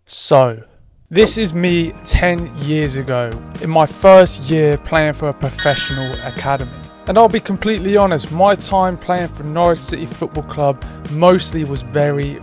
So, this is me 10 years ago, in my first year playing for a professional academy. And I'll be completely honest, my time playing for Norwich City Football Club mostly was very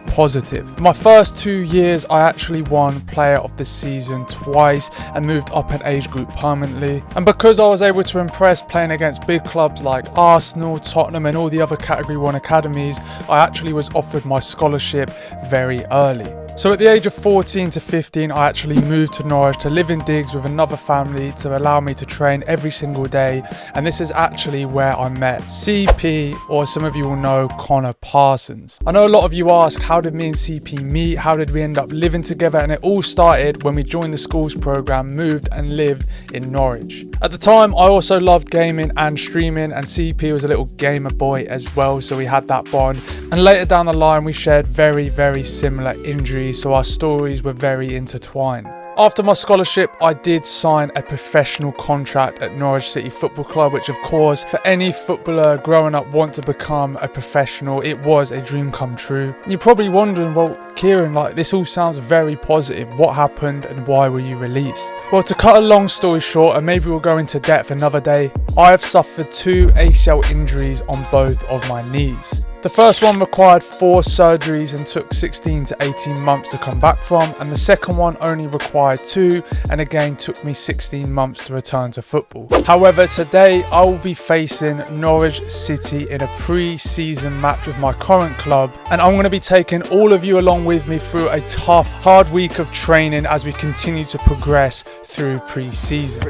positive. In my first 2 years, I actually won Player of the Season twice and moved up an age group permanently. And because I was able to impress playing against big clubs like Arsenal, Tottenham and all the other Category 1 academies, I actually was offered my scholarship very early. So at the age of 14 to 15, I actually moved to Norwich to live in digs with another family to allow me to train every single day. And this is actually where I met CP, or some of you will know, Connor Parsons. I know a lot of you ask, how did me and CP meet? How did we end up living together? And it all started when we joined the schools program, moved and lived in Norwich. At the time, I also loved gaming and streaming, and CP was a little gamer boy as well, so we had that bond. And later down the line, we shared very similar injuries, so our stories were very intertwined. After my scholarship, I did sign a professional contract at Norwich City Football Club, which of course, for any footballer growing up want to become a professional, it was a dream come true. And you're probably wondering, well, Kieran, this all sounds very positive. What happened and why were you released? Well, to cut a long story short, and maybe we'll go into depth another day, I have suffered 2 ACL injuries on both of my knees. The first one required 4 surgeries and took 16 to 18 months to come back from, and the second one only required 2 and again took me 16 months to return to football. However, today I will be facing Norwich City in a pre-season match with my current club, and I'm going to be taking all of you along with me through a tough, hard week of training as we continue to progress through pre-season.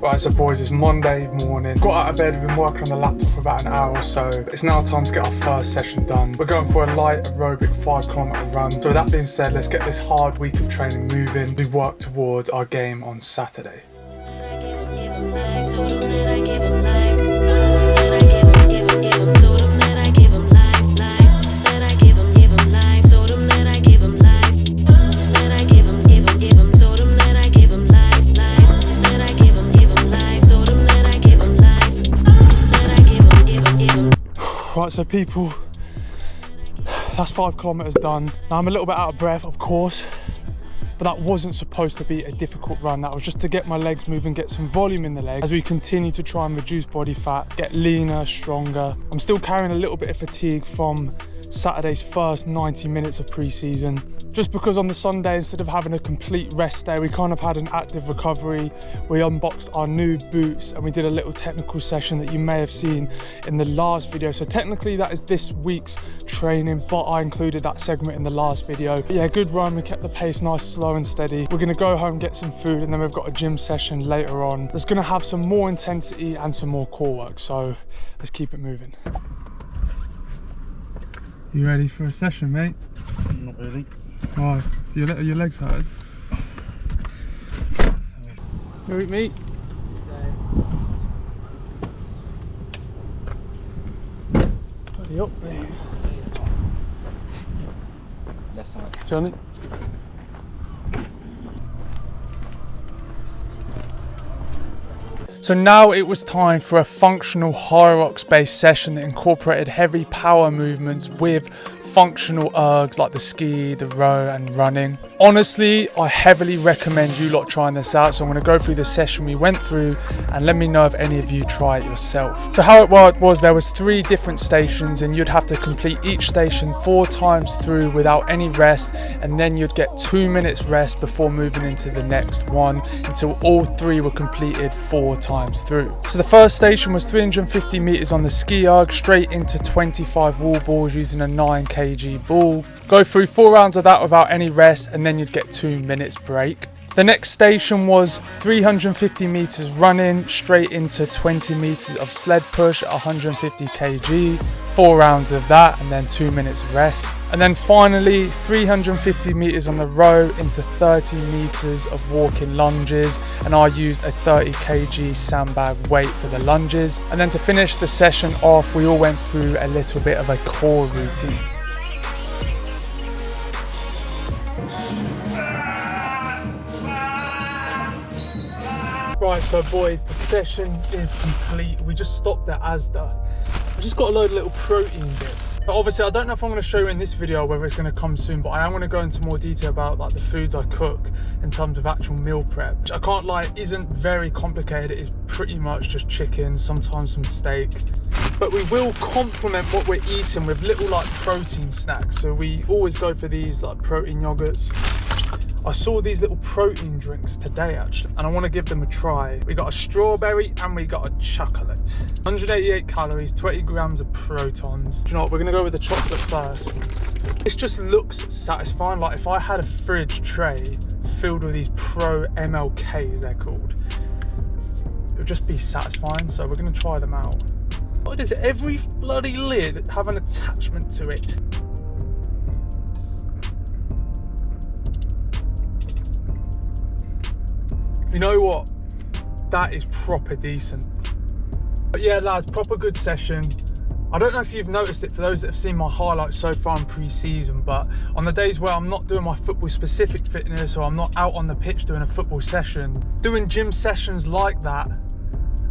Right, so boys, it's Monday morning. Got out of bed, we've been working on the laptop for about an hour or so. It's now time to get our first session done. We're going for a light aerobic 5-kilometer run. So with that being said, let's get this hard week of training moving. We work towards our game on Saturday. Right, so people, that's 5 kilometers done. Now I'm a little bit out of breath, of course, but that wasn't supposed to be a difficult run. That was just to get my legs moving, get some volume in the legs as we continue to try and reduce body fat, get leaner, stronger. I'm still carrying a little bit of fatigue from Saturday's first 90 minutes of pre-season, just because on the Sunday, instead of having a complete rest day, we kind of had an active recovery. We unboxed our new boots and we did a little technical session that you may have seen in the last video. So technically that is this week's training, but I included that segment in the last video. But yeah, good run. We kept the pace nice, slow and steady. We're gonna go home, get some food, and then we've got a gym session later on that's gonna have some more intensity and some more core work. So let's keep it moving. You ready for a session, mate? Not really. Why? Do your legs hurt? You eat meat? Bloody up, mate. Left side. Johnny? So now it was time for a functional Hyrox based session that incorporated heavy power movements with functional ergs like the ski, the row and running. Honestly, I heavily recommend you lot trying this out. So I'm going to go through the session we went through and let me know if any of you try it yourself. So how it worked was there was 3 different stations and you'd have to complete each station 4 times through without any rest, and then you'd get 2 minutes rest before moving into the next one until all 3 were completed 4 times through. So the first station was 350 meters on the ski erg straight into 25 wall balls using a 9 kg ball. Go through 4 rounds of that without any rest, and then you'd get 2 minutes break. The next station was 350 meters running straight into 20 meters of sled push at 150 kg, 4 rounds of that and then 2 minutes rest. And then finally 350 meters on the row into 30 meters of walking lunges, and I used a 30 kg sandbag weight for the lunges. And then to finish the session off, we all went through a little bit of a core routine. Right, so boys, the session is complete. We just stopped at Asda. I just got a load of little protein bits. But obviously, I don't know if I'm going to show you in this video whether it's going to come soon, but I am going to go into more detail about like the foods I cook in terms of actual meal prep, which I can't lie, isn't very complicated. It is pretty much just chicken, sometimes some steak. But we will complement what we're eating with little like protein snacks. So we always go for these like protein yogurts. I saw these little protein drinks today actually, and I want to give them a try. We got a strawberry and we got a chocolate. 188 calories, 20 grams of protons. Do you know what, we're gonna go with the chocolate first. This just looks satisfying. Like if I had a fridge tray filled with these Pro MLKs, they're called, it would just be satisfying. So we're gonna try them out. Why does every bloody lid have an attachment to it? You know what? That is proper decent. But yeah, lads, proper good session. I don't know if you've noticed it for those that have seen my highlights so far in pre-season, but on the days where I'm not doing my football specific fitness or I'm not out on the pitch doing a football session, doing gym sessions like that,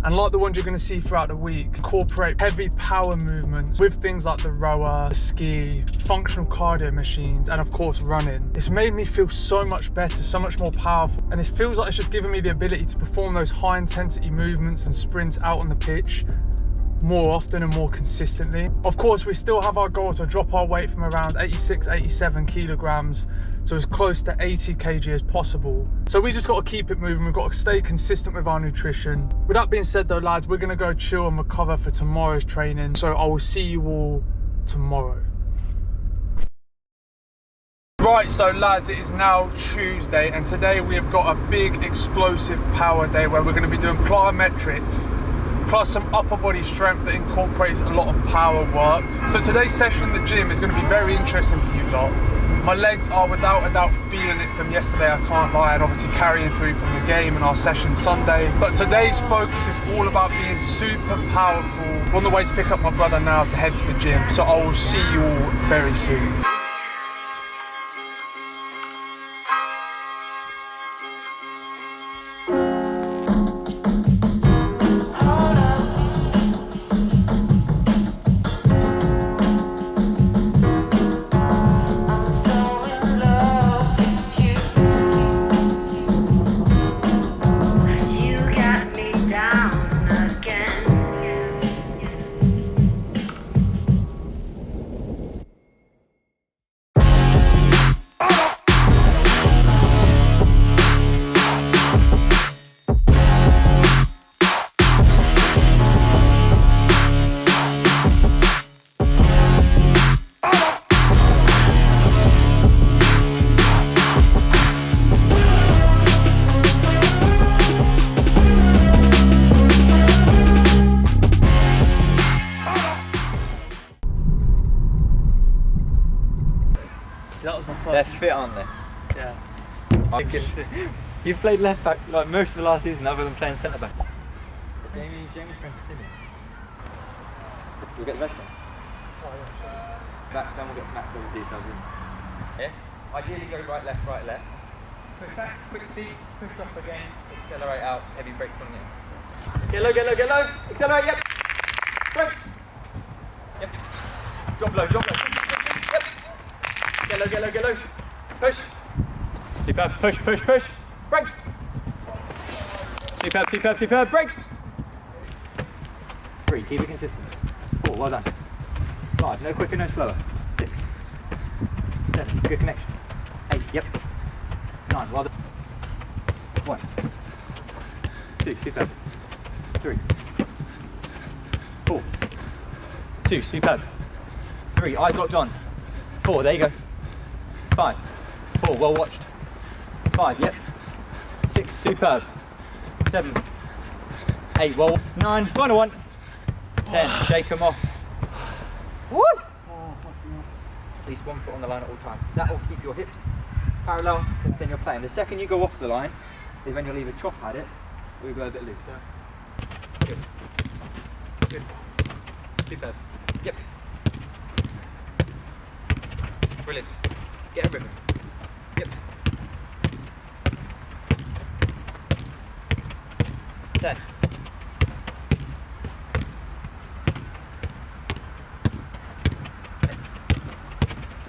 and like the ones you're going to see throughout the week, incorporate heavy power movements with things like the rower, the ski, functional cardio machines, and of course running. It's made me feel so much better, so much more powerful, and it feels like it's just given me the ability to perform those high intensity movements and sprints out on the pitch more often and more consistently. Of course, we still have our goal to drop our weight from around 86, 87 kilograms to as close to 80 kg as possible. So we just got to keep it moving. We've got to stay consistent with our nutrition. With that being said though, lads, we're gonna go chill and recover for tomorrow's training. So I will see you all tomorrow. Right, so lads, it is now Tuesday and today we have got a big explosive power day where we're going to be doing plyometrics plus some upper body strength that incorporates a lot of power work. So today's session in the gym is going to be very interesting for you lot. My legs are without a doubt feeling it from yesterday, I can't lie, and obviously carrying through from the game and our session Sunday. But today's focus is all about being super powerful. I'm on the way to pick up my brother now to head to the gym, so I will see you all very soon. That was my first. They're fit, aren't they? Yeah. You've played left back like most of the last season, other than playing centre back. Jamie's friend Timmy. We'll get the rest one. Back, then we'll get some active details in. Yeah. Ideally, go right, left, right, left. Push back, quick feet, push up again, accelerate out, heavy brakes on you. Get low, get low, get low. Accelerate, yep. Brakes. Yep. Drop low, drop low. Yep. Get low, get low, get low. Push. Superb, push, push, push. Brakes. Superb, superb, superb. Brakes. 3, keep it consistent. 4, well done. 5, no quicker, no slower. 6, 7, good connection. 8, yep. 9, well done. 1, 2, superb. 3, 4, 2, superb. 3, eyes locked on. 4, there you go. 5, 4, well watched. 5, yep. 6, superb. 7, 8, well. 9, final one. 10, shake them off. Woo! At least 1 foot on the line at all times. That will keep your hips parallel, then you're playing. The second you go off the line is when you'll either chop at it or you go a bit loose. Good. Good. Superb. Yep. Brilliant. Get a rhythm. Yep. 10.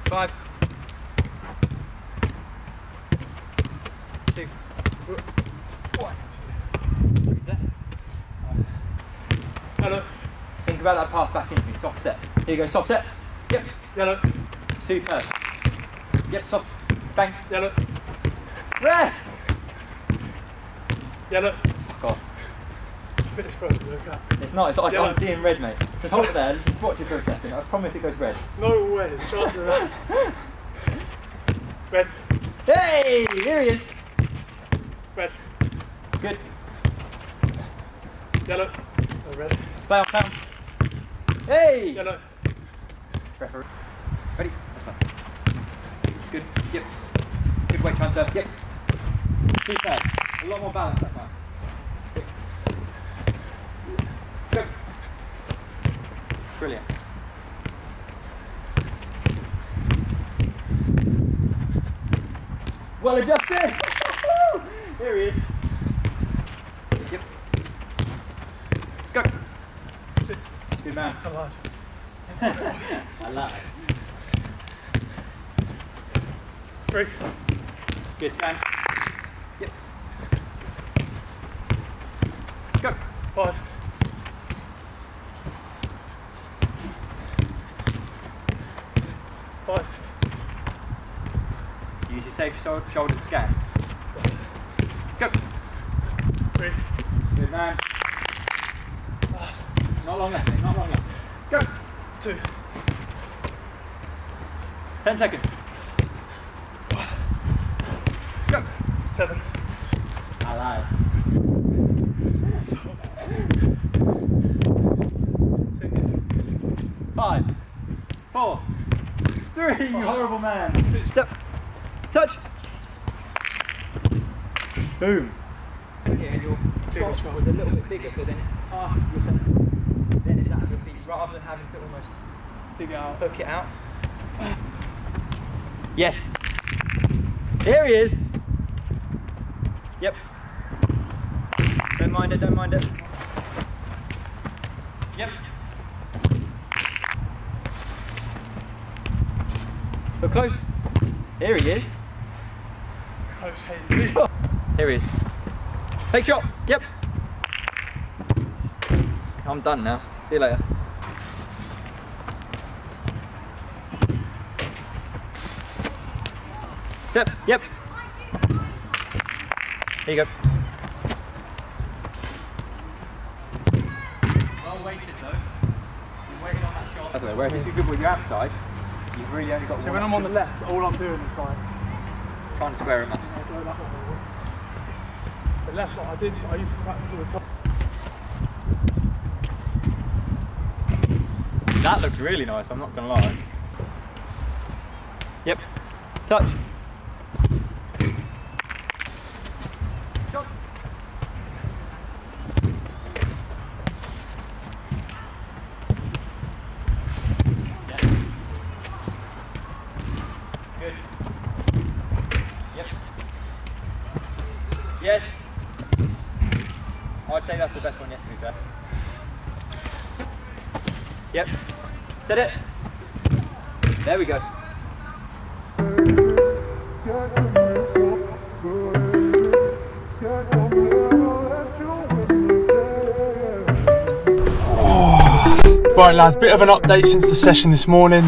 5. 2. 1. Reset. Hello. Think about that path back into me. Soft set. Here you go. Soft set. Yep. Yellow. Superb. Yep. Soft. Bang. Yellow. Ref. Yellow. Fuck off. Finish bro. Look up. It's not. It's like Yellow. I'm seeing red, mate. Just hold it there. Just watch it for a second. I promise it goes red. No way. There's a chance of that. Red. Hey! Here he is. Red. Good. Yellow. Oh, red. Play on. Play on. Hey! Yellow. Referee. Ready? That's fine. Good. Yep. Good weight transfer. Yep. Super. A lot more balance that time. Go. Brilliant. Well adjusted. Here he is. Yep. Go. Sit. Good man. Alive. I like it. 3. Good scan. Yep. Go. 5. 5. Use your safe shoulder to scan. Go. 3. Good man. Not long left, mate. Not long left. Go. 2. 10 seconds. Go. 7. I lied. 6. 5, 4, 3. You horrible man. Step. Touch. Boom. Yeah, your shot was a little bit bigger, so then it's half your center. Then it's out of your feet, rather than having to almost Dig it out. hook it out. Yes. Here he is. Yep. Don't mind it, don't mind it. Yep. Look close. Here he is. Close hand. Here he is. Take shot. Yep. I'm done now. See you later. Step. Yep. Here you go. Well weighted though. You're waiting on that shot. That's whereas if you're good with your outside, you've really only got So one when I'm on the option. left, all I'm doing is like, Trying to square him up. I go that way. The left, like, I used to practice all the time. That looked really nice, I'm not gonna lie. Yep. Touch. Shot. Yeah. Good. Yep. Yes. I'd say that's the best one yet, to be fair. Yep. Set it. There we go. Right lads, bit of an update since the session this morning.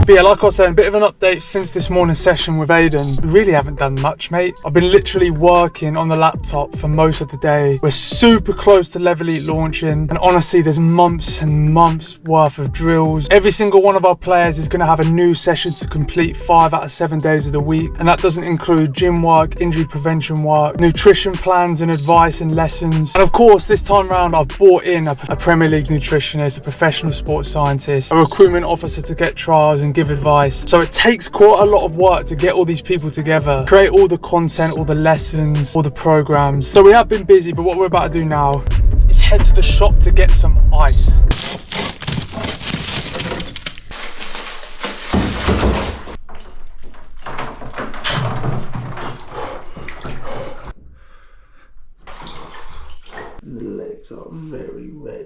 But yeah, like I was saying, a bit of an update since this morning's session with Aiden. We really haven't done much, mate. I've been literally working on the laptop for most of the day. We're super close to Level Elite launching, and honestly, there's months and months worth of drills. Every single one of our players is gonna have a new session to complete 5 out of 7 days of the week, and that doesn't include gym work, injury prevention work, nutrition plans and advice and lessons. And of course, this time round, I've brought in a Premier League nutritionist, a professional sports scientist, a recruitment officer to get trials and give advice. So it takes quite a lot of work to get all these people together, create all the content, all the lessons, all the programs. So we have been busy, but what we're about to do now is head to the shop to get some ice.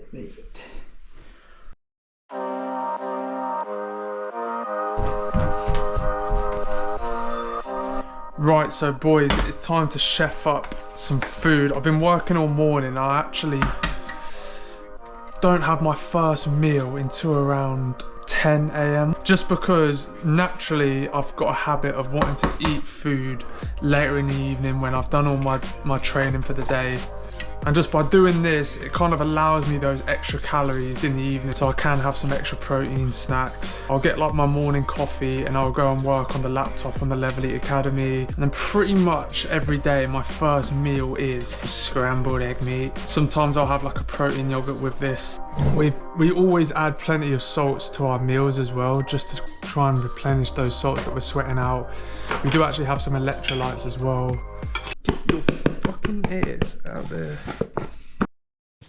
don't need it. Right, so boys, it's time to chef up some food. I've been working all morning. I actually don't have my first meal until around 10 AM, just because naturally I've got a habit of wanting to eat food later in the evening when I've done all my training for the day. And just by doing this, it kind of allows me those extra calories in the evening, so I can have some extra protein snacks. I'll get like my morning coffee and I'll go and work on the laptop on the Level Eat Academy. And then pretty much every day, my first meal is scrambled egg meat. Sometimes I'll have like a protein yogurt with this. We always add plenty of salts to our meals as well, just to try and replenish those salts that we're sweating out. We do actually have some electrolytes as well. Get your fucking ears out there.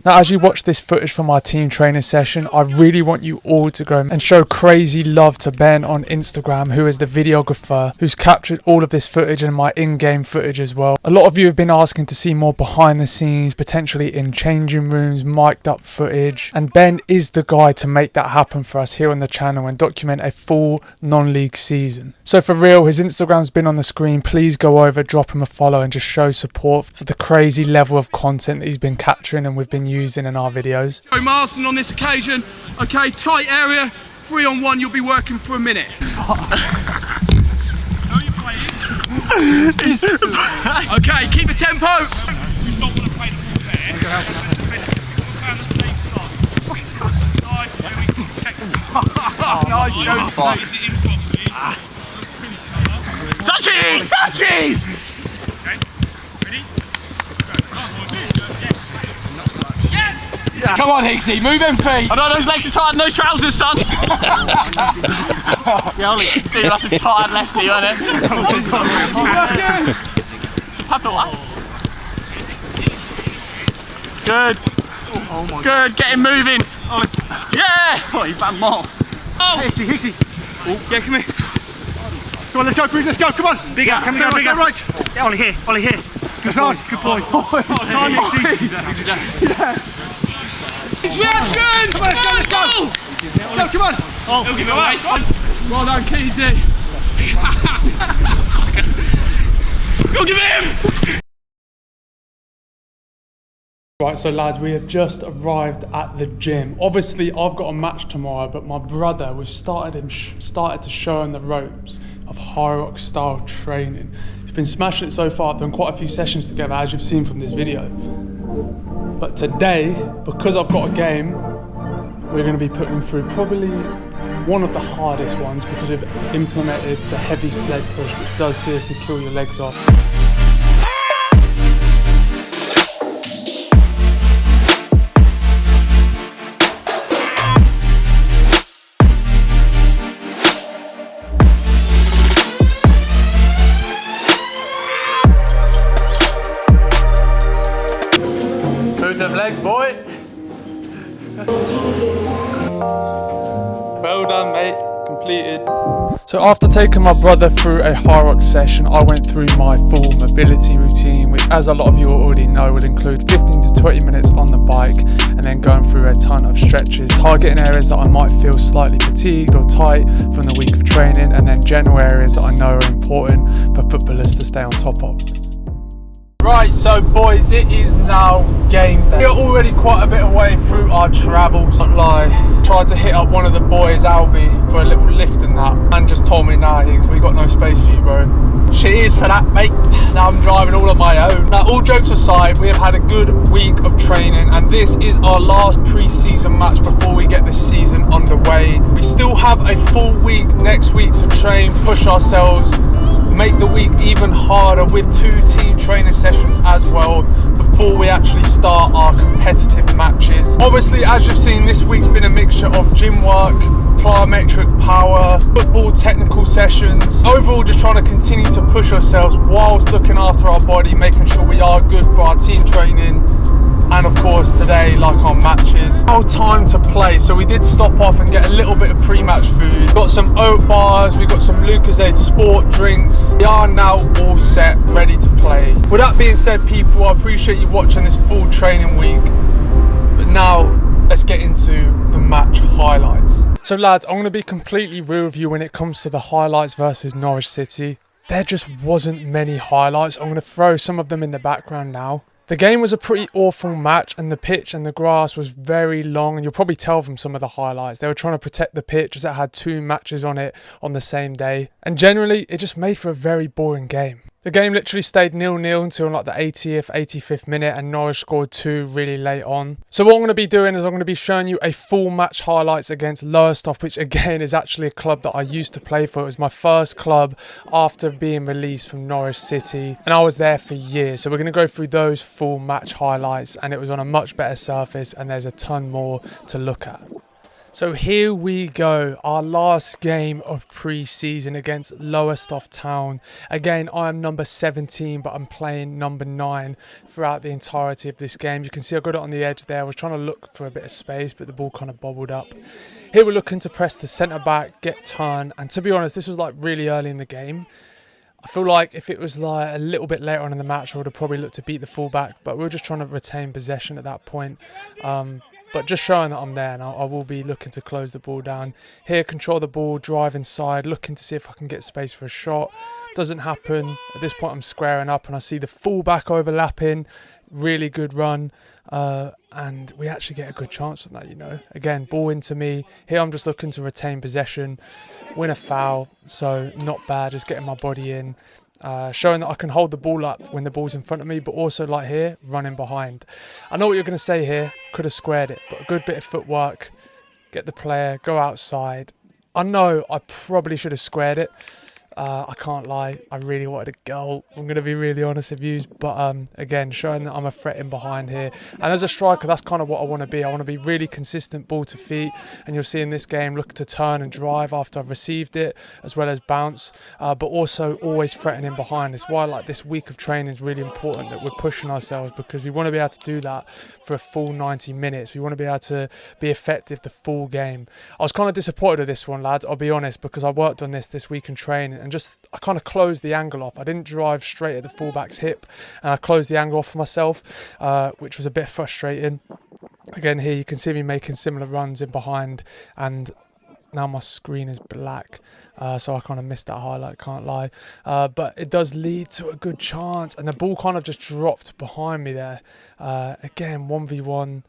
Now, as you watch this footage from our team training session, I really want you all to go and show crazy love to Ben on Instagram, who is the videographer who's captured all of this footage and my in-game footage as well. A lot of you have been asking to see more behind the scenes, potentially in changing rooms, mic'd up footage, and Ben is the guy to make that happen for us here on the channel and document a full non-league season. So for real, his Instagram's been on the screen. Please go over, drop him a follow and just show support for the crazy level of content that he's been capturing and we've been using in our videos. So Marston on this occasion, okay, tight area, 3-on-1, you'll be working for a minute. Okay, keep the tempo. We don't want to play the ball there. Touchy! Okay, ready? Yeah. Come on, Hicksy, move them feet. I know those legs are tight and those trousers, son. Yeah, Ollie, see, that's a tired lefty, isn't it? It's a purple ice. Good. Oh my God. Good, get him moving. Ollie. Yeah! Oh, you bad moss. Oh. Hicksy. Oh, yeah, come here. Come on, let's go, Bruce, let's go, come on. Bigger, come here, bigger. Right. Yeah, Ollie here. Good boy. Good boy. Time, Hicksy. Yeah. Reaction! Come on, let's go! No, come on! Oh, he'll give it away. Well done, Keezy. Go give him! Right, so lads, we have just arrived at the gym. Obviously, I've got a match tomorrow, but my brother, we've started to show him the ropes of Hyrox style training. He's been smashing it so far. I've done quite a few sessions together, as you've seen from this video. But today, because I've got a game, we're going to be putting him through probably one of the hardest ones, because we've implemented the heavy sled push, which does seriously kill your legs off. Move them legs, boy. Well done, mate. Completed. So after taking my brother through a Hyrox session, I went through my full mobility routine, which, as a lot of you already know, will include 15 to 20 minutes on the bike and then going through a ton of stretches, targeting areas that I might feel slightly fatigued or tight from the week of training, and then general areas that I know are important for footballers to stay on top of. Right, so boys, it is now game day. We're already quite a bit away through our travels, not lie. Tried to hit up one of the boys, Albie, for a little lift and that. Man just told me, nah, Higgs, we got no space for you, bro. Shit is for that, mate. Now I'm driving all on my own. Now, all jokes aside, we have had a good week of training, and this is our last pre-season match before we get the season underway. We still have a full week next week to train, push ourselves, make the week even harder with 2 team training sessions as well before we actually start our competitive matches. Obviously, as you've seen, this week's been a mixture of gym work, plyometric power, football technical sessions. Overall, just trying to continue to push ourselves whilst looking after our body, making sure we are good for our team training. And of course today, like our matches, no time to play, so we did stop off and get a little bit of pre-match food. Got some oat bars, we got some Lucozade sport drinks. We are now all set, ready to play. With that being said, people, I appreciate you watching this full training week. But now, let's get into the match highlights. So lads, I'm going to be completely real with you when it comes to the highlights versus Norwich City. There just wasn't many highlights. I'm going to throw some of them in the background now. The game was a pretty awful match, and the pitch and the grass was very long, and you'll probably tell from some of the highlights. They were trying to protect the pitch as it had 2 matches on it on the same day. And generally, it just made for a very boring game. The game literally stayed 0-0 until like the 80th, 85th minute, and Norwich scored 2 really late on. So what I'm going to be doing is I'm going to be showing you a full match highlights against Lowestoft, which again is actually a club that I used to play for. It was my first club after being released from Norwich City, and I was there for years. So we're going to go through those full match highlights, and it was on a much better surface, and there's a ton more to look at. So here we go, our last game of pre-season against Lowestoft Town. Again, I am number 17, but I'm playing number 9 throughout the entirety of this game. You can see I got it on the edge there. I was trying to look for a bit of space, but the ball kind of bobbled up. Here we're looking to press the centre-back, get turn, and to be honest, this was like really early in the game. I feel like if it was like a little bit later on in the match, I would have probably looked to beat the fullback, but we were just trying to retain possession at that point. But just showing that I'm there, and I will be looking to close the ball down. Here, control the ball, drive inside, looking to see if I can get space for a shot. Doesn't happen. At this point, I'm squaring up, and I see the fullback overlapping. Really good run. And we actually get a good chance from that, you know. Again, ball into me. Here, I'm just looking to retain possession, win a foul. So, not bad, just getting my body in. Showing that I can hold the ball up when the ball's in front of me, but also like here, running behind. I know what you're going to say here, could have squared it, but a good bit of footwork, get the player, go outside. I know I probably should have squared it. I can't lie, I really wanted a goal. I'm going to be really honest with you, but again, showing that I'm a threat in behind here. And as a striker, that's kind of what I want to be. I want to be really consistent ball to feet, and you'll see in this game, look to turn and drive after I've received it, as well as bounce, but also always threatening behind. It's why like this week of training is really important, that we're pushing ourselves, because we want to be able to do that for a full 90 minutes. We want to be able to be effective the full game. I was kind of disappointed with this one, lads, I'll be honest, because I worked on this week in training, and just I kind of closed the angle off. I didn't drive straight at the fullback's hip, and I closed the angle off for myself, which was a bit frustrating. Again, here you can see me making similar runs in behind, and now my screen is black, so I kind of missed that highlight, can't lie. But it does lead to a good chance, and the ball kind of just dropped behind me there. Again, 1v1.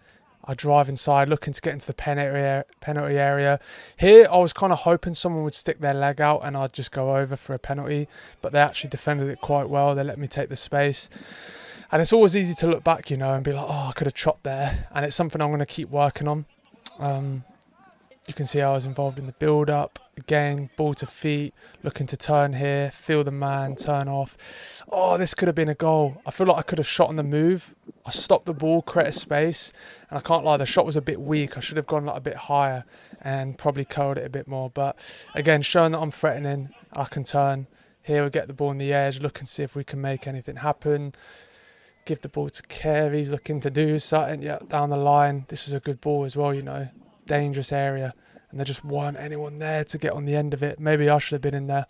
I drive inside, looking to get into the penalty area. Here, I was kind of hoping someone would stick their leg out and I'd just go over for a penalty, but they actually defended it quite well. They let me take the space. And it's always easy to look back, you know, and be like, oh, I could have chopped there. And it's something I'm going to keep working on. You can see I was involved in the build-up. Again, ball to feet, looking to turn here, feel the man, turn off. Oh, this could have been a goal. I feel like I could have shot on the move. I stopped the ball, created space, and I can't lie, the shot was a bit weak. I should have gone like a bit higher and probably curled it a bit more. But again, showing that I'm threatening, I can turn. Here we get the ball on the edge, look and see if we can make anything happen. Give the ball to Kev, he's looking to do something. Yeah, down the line. This was a good ball as well, you know. Dangerous area, and there just weren't anyone there to get on the end of it. Maybe I should have been in there.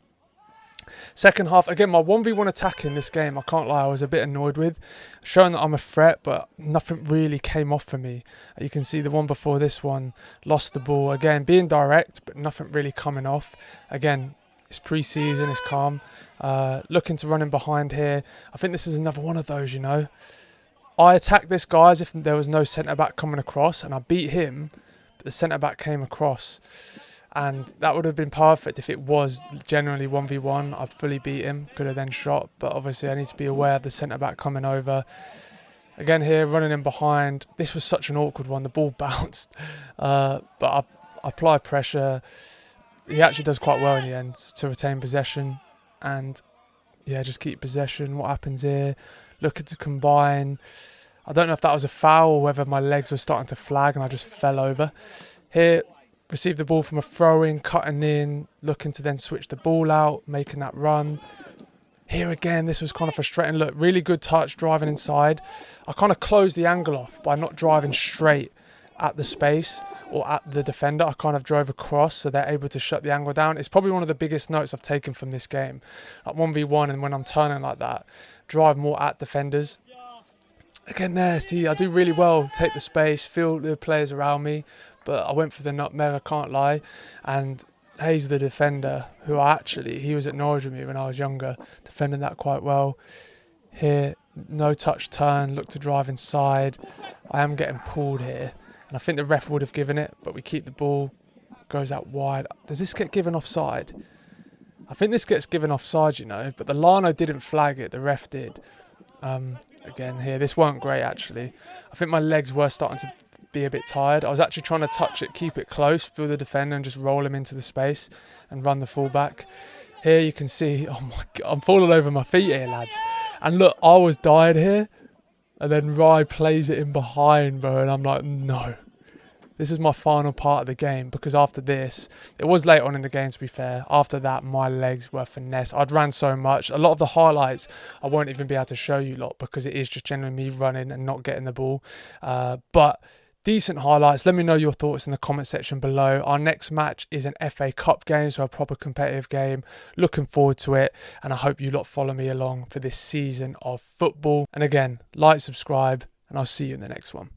Second half, again, my 1v1 attack in this game, I can't lie, I was a bit annoyed with. Showing that I'm a threat, but nothing really came off for me. You can see the one before this one, lost the ball. Again, being direct, but nothing really coming off. Again, it's pre-season, it's calm. Looking to run in behind here. I think this is another one of those, you know. I attacked this guy as if there was no centre-back coming across, and I beat him. The centre-back came across, and that would have been perfect if it was generally 1v1. I'd fully beat him, could have then shot, but obviously I need to be aware of the centre-back coming over. Again here, running in behind. This was such an awkward one. The ball bounced, but I apply pressure. He actually does quite well in the end to retain possession, and yeah, just keep possession. What happens here? Looking to combine. I don't know if that was a foul or whether my legs were starting to flag and I just fell over. Here, received the ball from a throw-in, cutting in, looking to then switch the ball out, making that run. Here again, this was kind of frustrating. Look, really good touch, driving inside. I kind of closed the angle off by not driving straight at the space or at the defender. I kind of drove across, so they're able to shut the angle down. It's probably one of the biggest notes I've taken from this game. Like 1v1, and when I'm turning like that, drive more at defenders. Again there, see, I do really well, take the space, feel the players around me, but I went for the nutmeg, I can't lie. And Hayes, the defender, he was at Norwich with me when I was younger, defending that quite well. Here, no touch turn, look to drive inside. I am getting pulled here, and I think the ref would have given it, but we keep the ball, goes out wide. Does this get given offside? I think this gets given offside, you know, but the Lano didn't flag it, the ref did. Again here, this weren't great actually. I think my legs were starting to be a bit tired. I was actually trying to touch it, keep it close, feel the defender and just roll him into the space and run the fullback. Here you can see, oh my God, I'm falling over my feet here, lads. And look, I was dying here, and then Rye plays it in behind, bro, and I'm like, no. This is my final part of the game, because after this, it was late on in the game to be fair, after that my legs were finesse. I'd ran so much. A lot of the highlights I won't even be able to show you lot, because it is just generally me running and not getting the ball. But decent highlights. Let me know your thoughts in the comment section below. Our next match is an FA Cup game, so a proper competitive game. Looking forward to it, and I hope you lot follow me along for this season of football. And again, like, subscribe, and I'll see you in the next one.